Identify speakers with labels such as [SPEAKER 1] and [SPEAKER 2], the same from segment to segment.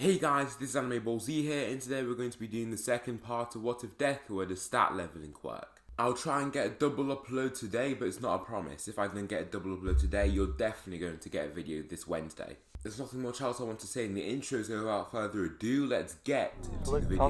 [SPEAKER 1] Hey guys, this is Anime Ball Z here, and today we're going to be doing the second part of What If Deku had a stat leveling quirk. I'll try and get a double upload today, but it's not a promise. If I don't get a double upload today, you're definitely going to get a video this Wednesday. There's nothing much else I want to say in the intro, so without further ado, let's get into the video.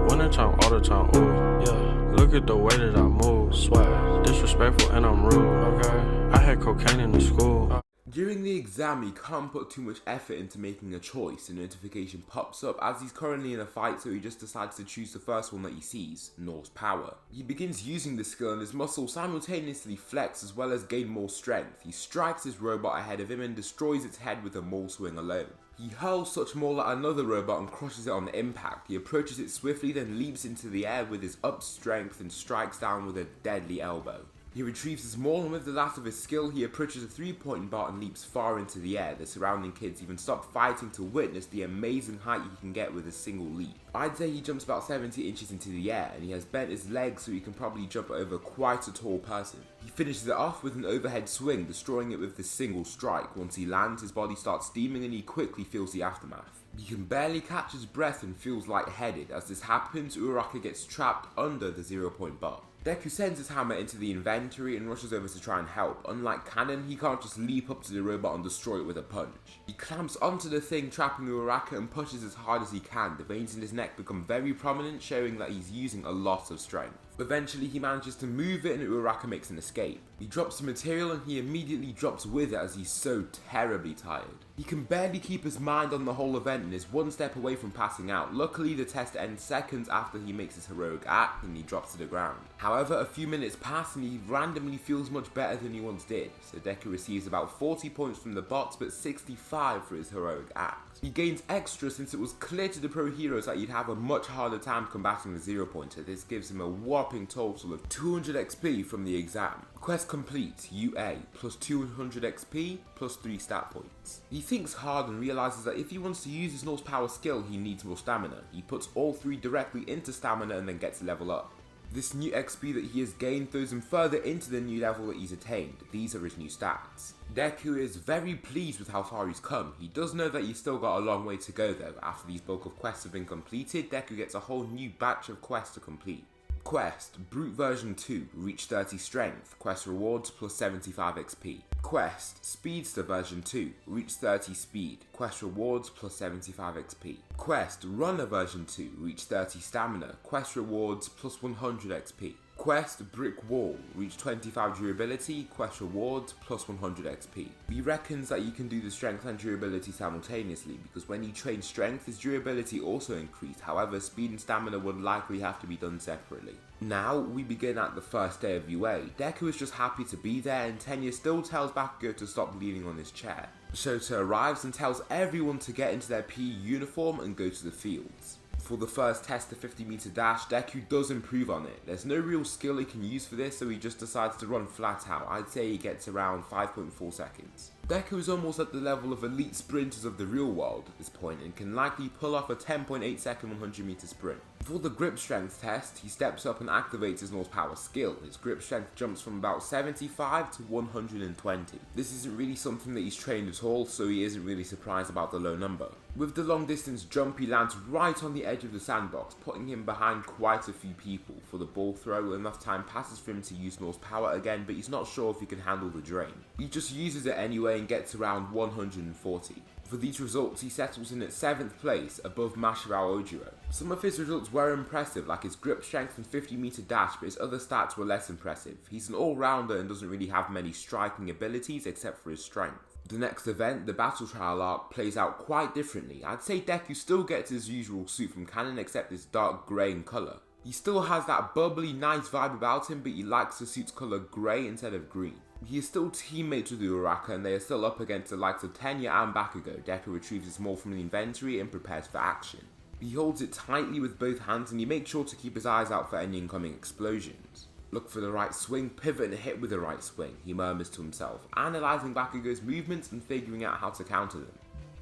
[SPEAKER 2] One time, all the time, ooh, yeah. Look at the way that I move, swag, disrespectful and I'm rude, okay. I had cocaine in the school.
[SPEAKER 1] During the exam, he can't put too much effort into making a choice. A notification pops up as he's currently in a fight, so he just decides to choose the first one that he sees, Norse Power. He begins using the skill and his muscles simultaneously flex as well as gain more strength. He strikes his robot ahead of him and destroys its head with a maul swing alone. He hurls such maul at another robot and crushes it on the impact. He approaches it swiftly, then leaps into the air with his up strength and strikes down with a deadly elbow. He retrieves his maul, and with the last of his skill, he approaches a 3-point bar and leaps far into the air. The surrounding kids even stop fighting to witness the amazing height he can get with a single leap. I'd say he jumps about 70 inches into the air, and he has bent his legs so he can probably jump over quite a tall person. He finishes it off with an overhead swing, destroying it with this single strike. Once he lands, his body starts steaming and he quickly feels the aftermath. He can barely catch his breath and feels lightheaded. As this happens, Uraraka gets trapped under the 0-point bar. Deku sends his hammer into the inventory and rushes over to try and help. Unlike Cannon, he can't just leap up to the robot and destroy it with a punch. He clamps onto the thing, trapping Uraraka, and pushes as hard as he can. The veins in his neck become very prominent, showing that he's using a lot of strength. Eventually, he manages to move it and Uraraka makes an escape. He drops the material and he immediately drops with it as he's so terribly tired. He can barely keep his mind on the whole event and is one step away from passing out. Luckily, the test ends seconds after he makes his heroic act and he drops to the ground. However, a few minutes pass and he randomly feels much better than he once did. So Deku receives about 40 points from the bots but 65 for his heroic act. He gains extra since it was clear to the pro heroes that he'd have a much harder time combating the 0-pointer. This gives him a whopping total of 200 XP from the exam. Quest complete, UA, plus 200 XP, plus 3 stat points. He thinks hard and realizes that if he wants to use his Norse Power skill, he needs more stamina. He puts all 3 directly into stamina and then gets a level up. This new XP that he has gained throws him further into the new level that he's attained. These are his new stats. Deku is very pleased with how far he's come. He does know that he's still got a long way to go though. After these bulk of quests have been completed, Deku gets a whole new batch of quests to complete. Quest, Brute version 2, reach 30 strength, quest rewards plus 75 XP. Quest, Speedster version 2, reach 30 speed, quest rewards plus 75 XP. Quest, Runner version 2, reach 30 stamina, quest rewards plus 100 XP. Quest, Brick Wall, reach 25 durability, quest rewards plus 100 XP. He reckons that you can do the strength and durability simultaneously because when you train strength, his durability also increased. However, speed and stamina would likely have to be done separately. Now, we begin at the first day of UA. Deku is just happy to be there and Tenya still tells Bakugo to stop leaning on his chair. Shota arrives and tells everyone to get into their PE uniform and go to the fields. For the first test, the 50-meter dash, Deku does improve on it. There's no real skill he can use for this, so he just decides to run flat out. I'd say he gets around 5.4 seconds. Deku is almost at the level of elite sprinters of the real world at this point and can likely pull off a 10.8 second 100 meter sprint. For the grip strength test, he steps up and activates his Norse Power skill. His grip strength jumps from about 75 to 120. This isn't really something that he's trained at all, so he isn't really surprised about the low number. With the long distance jump, he lands right on the edge of the sandbox, putting him behind quite a few people. For the ball throw, enough time passes for him to use Norse Power again, but he's not sure if he can handle the drain. He just uses it anyway and gets around 140. For these results, he settles in at 7th place, above Masahiro Ojiro. Some of his results were impressive, like his grip strength and 50-meter dash, but his other stats were less impressive. He's an all-rounder and doesn't really have many striking abilities except for his strength. The next event, the Battle Trial arc, plays out quite differently. I'd say Deku still gets his usual suit from Cannon except it's dark grey in colour. He still has that bubbly, nice vibe about him, but he likes the suit's colour grey instead of green. He is still teammates with Uraraka and they are still up against the likes of Tenya and Bakugo. Deku retrieves his maul from the inventory and prepares for action. He holds it tightly with both hands and he makes sure to keep his eyes out for any incoming explosions. Look for the right swing, pivot and hit with the right swing, he murmurs to himself, analysing Bakugo's movements and figuring out how to counter them.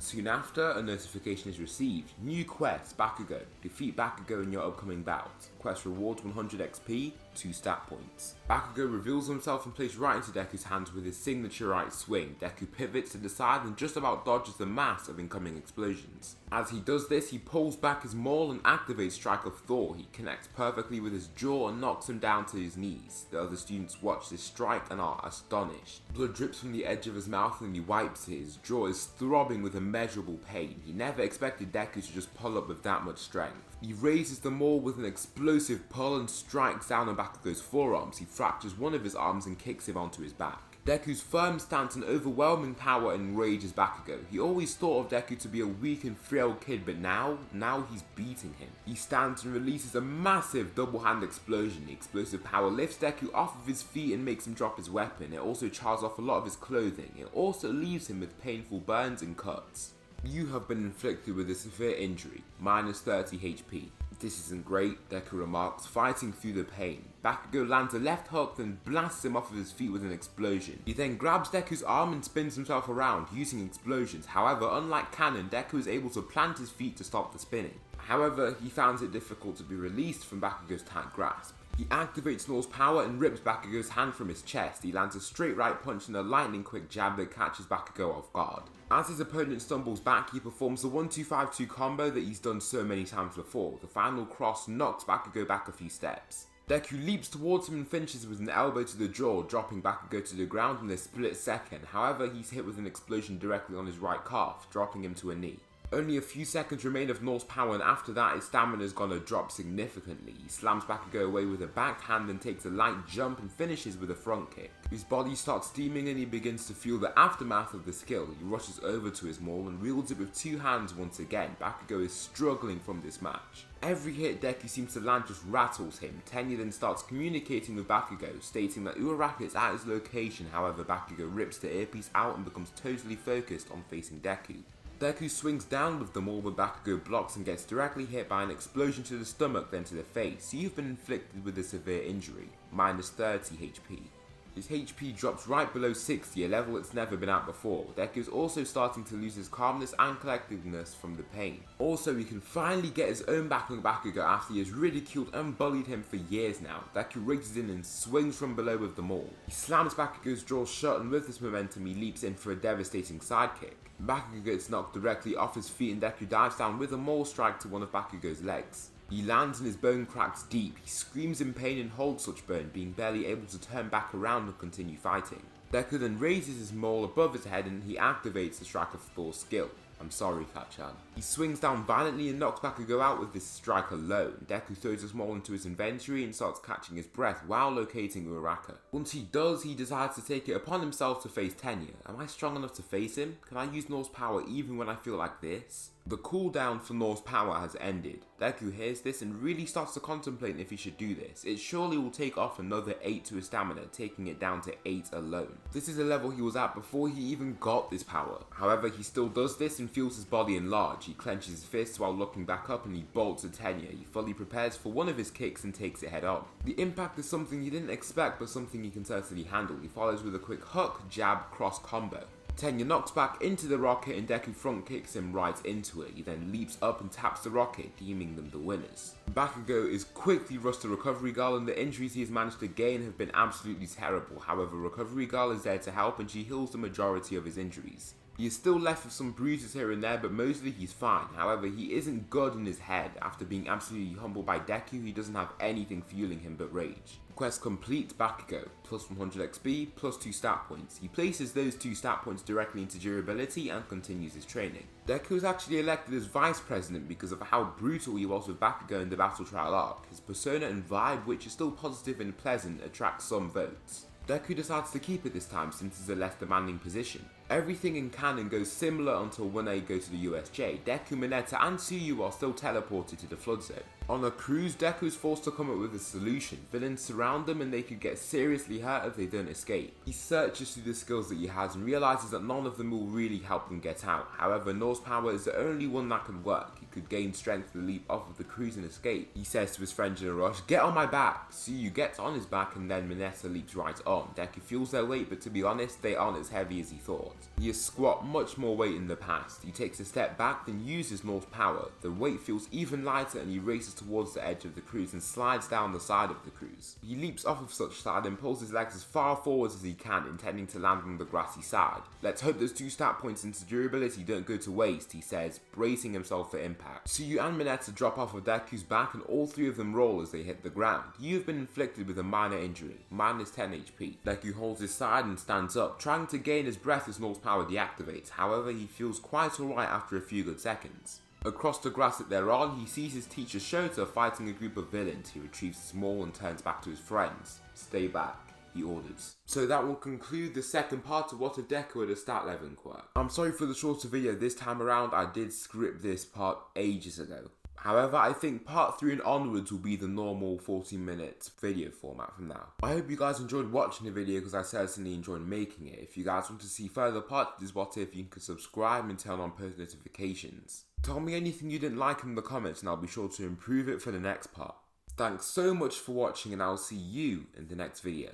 [SPEAKER 1] Soon after, a notification is received. New quest, Bakugo. Defeat Bakugo in your upcoming bout. Quest rewards 100 XP, 2 stat points. Bakugo reveals himself and plays right into Deku's hands with his signature right swing. Deku pivots to the side and just about dodges the mass of incoming explosions. As he does this, he pulls back his maul and activates Strike of Thor. He connects perfectly with his jaw and knocks him down to his knees. The other students watch this strike and are astonished. Blood drips from the edge of his mouth and he wipes it. His jaw is throbbing with immeasurable pain. He never expected Deku to just pull up with that much strength. He raises the maul with an explosive pull and strikes down on Bakugo's forearms. He fractures one of his arms and kicks him onto his back. Deku's firm stance and overwhelming power enrages Bakugo. He always thought of Deku to be a weak and frail kid, but now he's beating him. He stands and releases a massive double-hand explosion. The explosive power lifts Deku off of his feet and makes him drop his weapon. It also chars off a lot of his clothing. It also leaves him with painful burns and cuts. You have been inflicted with a severe injury, minus 30 HP. This isn't great, Deku remarks, fighting through the pain. Bakugo lands a left hook, then blasts him off of his feet with an explosion. He then grabs Deku's arm and spins himself around, using explosions. However, unlike Cannon, Deku is able to plant his feet to stop the spinning. However, he finds it difficult to be released from Bakugo's tight grasp. He activates Nor's power and rips Bakugo's hand from his chest. He lands a straight right punch and a lightning quick jab that catches Bakugo off guard. As his opponent stumbles back, he performs the 1-2-5-2 combo that he's done so many times before. The final cross knocks Bakugo back a few steps. Deku leaps towards him and finishes with an elbow to the jaw, dropping Bakugo to the ground in a split second. However, he's hit with an explosion directly on his right calf, dropping him to a knee. Only a few seconds remain of Nor's power, and after that his stamina is gonna drop significantly. He slams Bakugo away with a backhand and takes a light jump and finishes with a front kick. His body starts steaming and he begins to feel the aftermath of the skill. He rushes over to his maul and wields it with 2 hands once again. Bakugo is struggling from this match. Every hit Deku seems to land just rattles him. Tenya then starts communicating with Bakugo, stating that Uraraka is at his location. However, Bakugo rips the earpiece out and becomes totally focused on facing Deku. Deku swings down with the maul, but Bakugo blocks and gets directly hit by an explosion to the stomach, then to the face. You've been inflicted with a severe injury, minus 30 HP. His HP drops right below 60, a level it's never been at before. Deku is also starting to lose his calmness and collectiveness from the pain. Also, he can finally get his own back on Bakugo after he has ridiculed and bullied him for years now. Deku races in and swings from below with the maul. He slams Bakugo's jaw shut, and with this momentum he leaps in for a devastating sidekick. Bakugo gets knocked directly off his feet and Deku dives down with a maul strike to one of Bakugo's legs. He lands and his bone cracks deep. He screams in pain and holds such burn, being barely able to turn back around and continue fighting. Deku then raises his maul above his head and he activates the Strike of Thor's skill. I'm sorry, Kachan. He swings down violently and knocks Bakugo out with this strike alone. Deku throws his maul into his inventory and starts catching his breath while locating Uraraka. Once he does, he decides to take it upon himself to face Tenya. Am I strong enough to face him? Can I use Nor's power even when I feel like this? The cooldown for Nor's power has ended. Deku hears this and really starts to contemplate if he should do this. It surely will take off another 8 to his stamina, taking it down to 8 alone. This is a level he was at before he even got this power. However, he still does this and feels his body enlarge. He clenches his fists while looking back up and he bolts at Tenya. He fully prepares for one of his kicks and takes it head on. The impact is something he didn't expect, but something he can certainly handle. He follows with a quick hook, jab, cross combo. Tenya knocks back into the rocket and Deku front kicks him right into it. He then leaps up and taps the rocket, deeming them the winners. Bakugo is quickly rushed to Recovery Girl, and the injuries he has managed to gain have been absolutely terrible. However, Recovery Girl is there to help and she heals the majority of his injuries. He is still left with some bruises here and there, but mostly he's fine. However, he isn't good in his head. After being absolutely humbled by Deku, he doesn't have anything fueling him but rage. Quest complete, Bakugo, plus 100 XP, plus 2 stat points. He places those 2 stat points directly into durability and continues his training. Deku was actually elected as vice president because of how brutal he was with Bakugo in the Battle Trial arc. His persona and vibe, which is still positive and pleasant, attracts some votes. Deku decides to keep it this time since it's a less demanding position. Everything in canon goes similar until when they go to the USJ. Deku, Mineta and Tsuyu are still teleported to the Flood Zone. On a cruise, Deku is forced to come up with a solution. Villains surround them and they could get seriously hurt if they don't escape. He searches through the skills that he has and realizes that none of them will really help him get out. However, Nor's power is the only one that could work. He could gain strength to leap off of the cruise and escape. He says to his friend in a rush, "Get on my back!" Tsuyu gets on his back and then Mineta leaps right on. Deku feels their weight, but to be honest, they aren't as heavy as he thought. He has squat much more weight in the past. He takes a step back, then uses Nor's power. The weight feels even lighter and he races towards the edge of the cruise and slides down the side of the cruise. He leaps off of such slide and pulls his legs as far forwards as he can, intending to land on the grassy side. Let's hope those 2 stat points into durability don't go to waste, he says, bracing himself for impact. Tsuyu and Mineta drop off of Deku's back and all 3 of them roll as they hit the ground. You have been inflicted with a minor injury, minus 10 HP. Deku holds his side and stands up, trying to gain his breath as Nor's power deactivates. However, he feels quite alright after a few good seconds. Across the grass that they're on, he sees his teacher Shota fighting a group of villains. He retrieves his maul and turns back to his friends. Stay back, he orders. So that will conclude the second part of What If Deku had a stat 11 quirk. I'm sorry for the shorter video this time around. I did script this part ages ago. However, I think part 3 and onwards will be the normal 40-minute video format from now. I hope you guys enjoyed watching the video because I certainly enjoyed making it. If you guys want to see further parts of this What If, you can subscribe and turn on post notifications. Tell me anything you didn't like in the comments and I'll be sure to improve it for the next part. Thanks so much for watching and I'll see you in the next video.